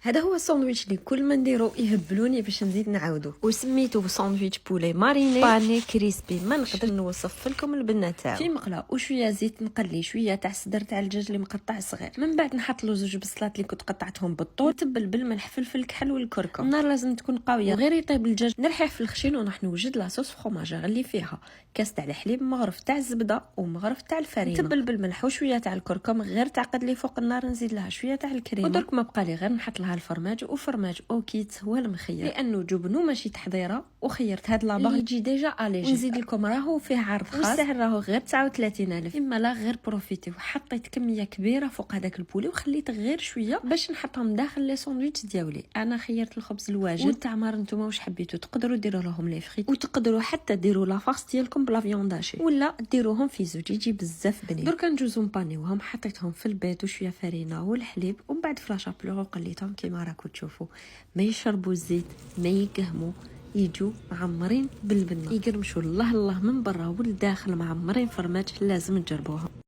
هذا هو الساندويتش اللي كل ما نديرو يهبلوني باش نزيد نعاودو، وسميتو ساندويتش بولي ماريني باني كريسبي. ما نقدر نوصف لكم البنه تاعو. في مقله وشويه زيت نقلي شويه تاع الصدر تاع الدجاج اللي مقطع صغير، من بعد نحط له زوج بصلات اللي كنت قطعتهم بالطول، نتبل بالملح فلفل الكحل والكركم. النار لازم تكون قويه وغير يطيب الدجاج. نرحيه في الخشين وراح نوجد لاصوص فروماج اللي فيها كاس تاع الحليب، مغرف تاع الزبده ومغرف تاع الفرينه، نتبل بالملح وشويه تاع الكركم غير تعقد لي فوق النار. نزيد لها شويه تاع الكريمه ودرك ما بقى لي غير نحط لها الفرماج. وفرماج اوكيت هو المخير لانه جبنو ماشي تحضيره، وخيرت هاد لاباغ يجي ديجا اليجي. نزيد لكم راهو فيه عرض خاص والسعر راهو غير 39000. اما لا غير بروفيتي. وحطيت كميه كبيره فوق هذاك البولي وخليت غير شويه باش نحطهم داخل لي ساندويتش ديالي. انا خيرت الخبز الواجد والتعمر. نتوما واش حبيتو تقدروا ديروا لهم لي فريت، وتقدروا حتى ديروا لافاس ديالكم بلا فيونداشي ولا ديروهم في زوج يجي بزاف بنين. درك نجوزو مبانيوهم، حطيتهم في البيض وشويه فرينه والحليب ومن بعد فلاشا بلوغ وقليتهم كيما راكم تشوفوا. ما يشربوا الزيت، ما يقهموا، يجوا معمرين بالبنه، يقرمشوا الله الله من برا والداخل معمرين فرماج. لازم تجربوها.